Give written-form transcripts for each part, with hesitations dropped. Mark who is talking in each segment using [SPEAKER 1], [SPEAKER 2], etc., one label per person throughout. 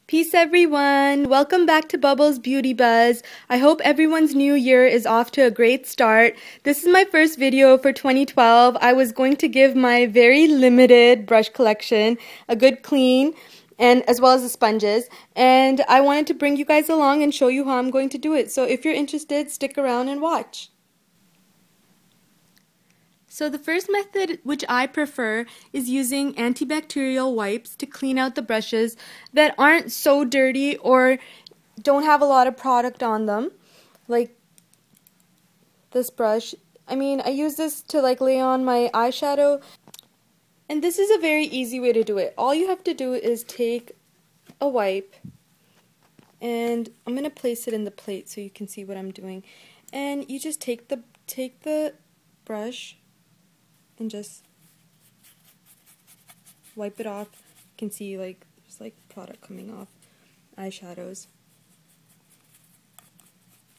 [SPEAKER 1] Peace everyone! Welcome back to Bubbles Beauty Buzz. I hope everyone's new year is off to a great start. This is my first video for 2012. I was going to give my very limited brush collection a good clean, and as well as the sponges, and I wanted to bring you guys along and show you how I'm going to do it. So if you're interested, stick around and watch. So the first method, which I prefer, is using antibacterial wipes to clean out the brushes that aren't so dirty or don't have a lot of product on them. Like this brush. I mean, I use this to lay on my eyeshadow. And this is a very easy way to do it. All you have to do is take a wipe, and I'm going to place it in the plate so you can see what I'm doing. And you just take the brush and just wipe it off. You can see there's product coming off eyeshadows.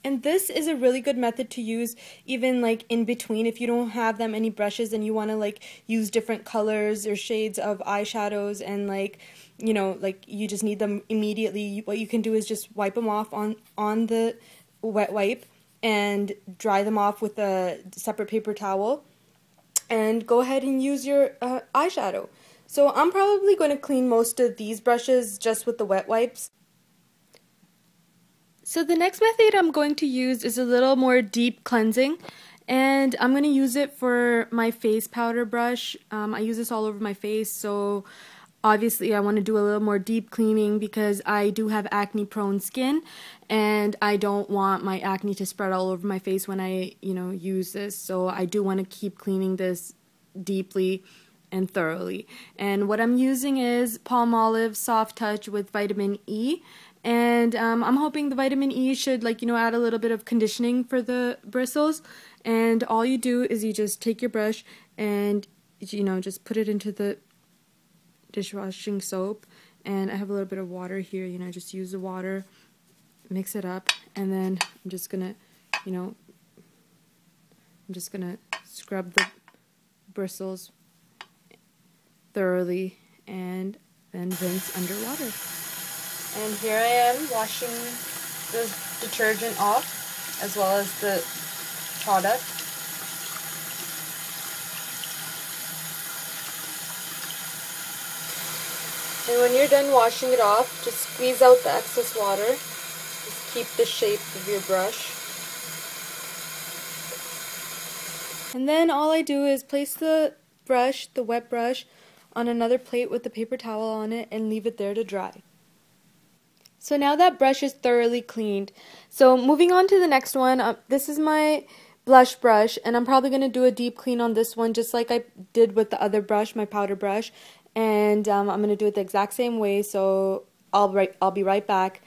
[SPEAKER 1] And this is a really good method to use even in between if you don't have that many brushes and you want to use different colors or shades of eyeshadows, and you just need them immediately. What you can do is just wipe them off on the wet wipe and dry them off with a separate paper towel, and go ahead and use your eyeshadow. So I'm probably going to clean most of these brushes just with the wet wipes. So the next method I'm going to use is a little more deep cleansing, and I'm going to use it for my face powder brush. I use this all over my face, so obviously I want to do a little more deep cleaning because I do have acne prone skin and I don't want my acne to spread all over my face when I use this. So I do want to keep cleaning this deeply and thoroughly. And what I'm using is Palmolive Soft Touch with vitamin E. And I'm hoping the vitamin E should add a little bit of conditioning for the bristles. And all you do is you just take your brush and just put it into the dishwashing soap, and I have a little bit of water here. Just use the water, mix it up, and then I'm just gonna scrub the bristles thoroughly and then rinse under water. And here I am washing the detergent off as well as the product. And when you're done washing it off, just squeeze out the excess water. Just keep the shape of your brush. And then all I do is place the brush, the wet brush, on another plate with the paper towel on it and leave it there to dry. So now that brush is thoroughly cleaned. So moving on to the next one, this is my blush brush, and I'm probably going to do a deep clean on this one just like I did with the other brush, my powder brush. And I'm going to do it the exact same way, so I'll be right back.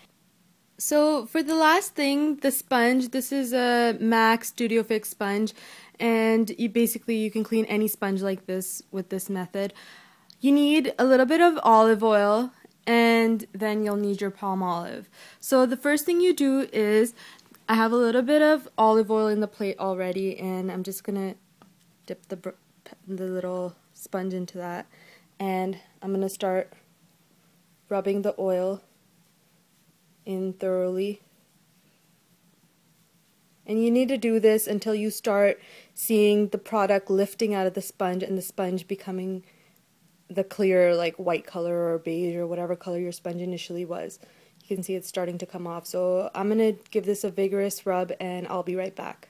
[SPEAKER 1] So for the last thing, the sponge, this is a MAC Studio Fix sponge, and you can clean any sponge like this with this method. You need a little bit of olive oil, and then you'll need your Palmolive. So the first thing you do is, I have a little bit of olive oil in the plate already, and I'm just going to dip the little sponge into that. And I'm going to start rubbing the oil in thoroughly. And you need to do this until you start seeing the product lifting out of the sponge and the sponge becoming the clear white color or beige or whatever color your sponge initially was. You can see it's starting to come off. So I'm going to give this a vigorous rub and I'll be right back.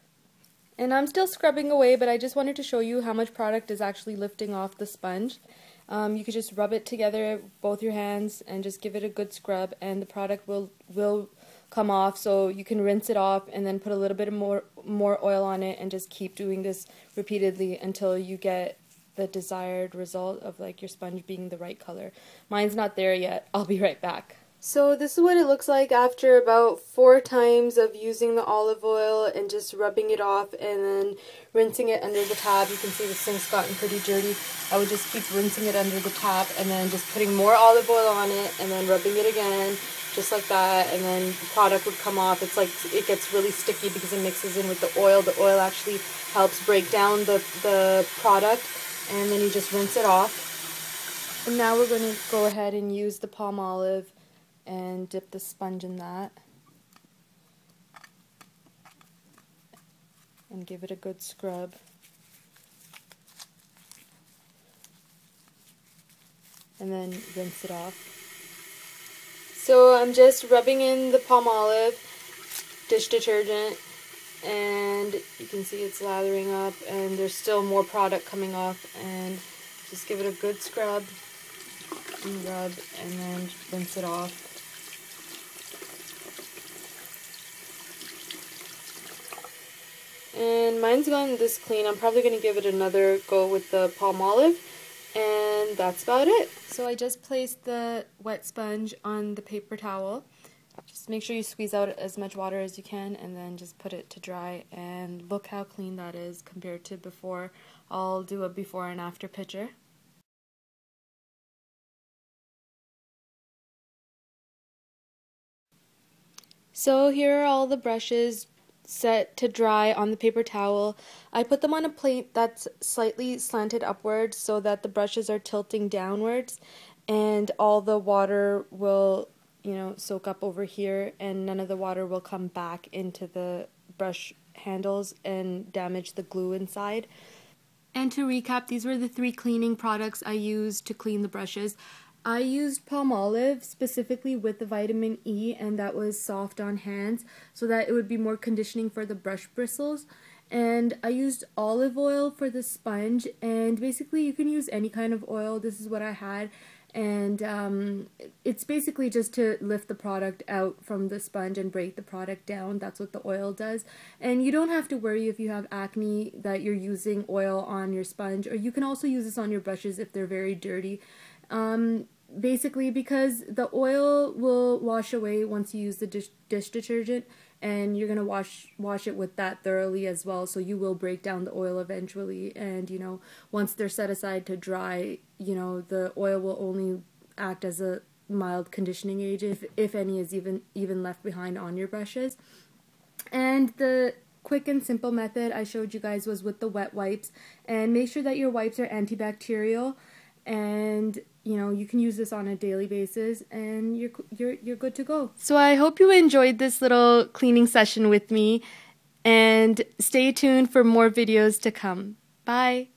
[SPEAKER 1] And I'm still scrubbing away, but I just wanted to show you how much product is actually lifting off the sponge. You could just rub it together, both your hands, and just give it a good scrub, and the product will come off. So you can rinse it off and then put a little bit more oil on it, and just keep doing this repeatedly until you get the desired result of your sponge being the right color. Mine's not there yet. I'll be right back. So this is what it looks like after about 4 times of using the olive oil and just rubbing it off and then rinsing it under the tap. You can see the sink's gotten pretty dirty. I would just keep rinsing it under the tap and then just putting more olive oil on it and then rubbing it again, just like that, and then the product would come off. It's it gets really sticky because it mixes in with the oil. The oil actually helps break down the product, and then you just rinse it off. And now we're going to go ahead and use the Palmolive and dip the sponge in that and give it a good scrub. And then rinse it off. So I'm just rubbing in the Palmolive dish detergent, and you can see it's lathering up, and there's still more product coming off, and just give it a good scrub and rub, and then rinse it off. And mine's gone this clean. I'm probably going to give it another go with the Palmolive, and that's about it. So I just placed the wet sponge on the paper towel. Just make sure you squeeze out as much water as you can, and then just put it to dry, and look how clean that is compared to before. I'll do a before and after picture. So here are all the brushes set to dry on the paper towel. I put them on a plate that's slightly slanted upwards so that the brushes are tilting downwards, and all the water will, soak up over here, and none of the water will come back into the brush handles and damage the glue inside. And to recap, these were the 3 cleaning products I used to clean the brushes. I used Palmolive specifically with the vitamin E, and that was soft on hands so that it would be more conditioning for the brush bristles. And I used olive oil for the sponge, and basically you can use any kind of oil. This is what I had, and it's basically just to lift the product out from the sponge and break the product down. That's what the oil does. And you don't have to worry if you have acne that you're using oil on your sponge, or you can also use this on your brushes if they're very dirty. Basically because the oil will wash away once you use the dish detergent, and you're going to wash it with that thoroughly as well, so you will break down the oil eventually, and once they're set aside to dry, the oil will only act as a mild conditioning agent, if any is even left behind on your brushes. And the quick and simple method I showed you guys was with the wet wipes, and make sure that your wipes are antibacterial, and you can use this on a daily basis, and you're good to go. So I hope you enjoyed this little cleaning session with me, and stay tuned for more videos to come. Bye.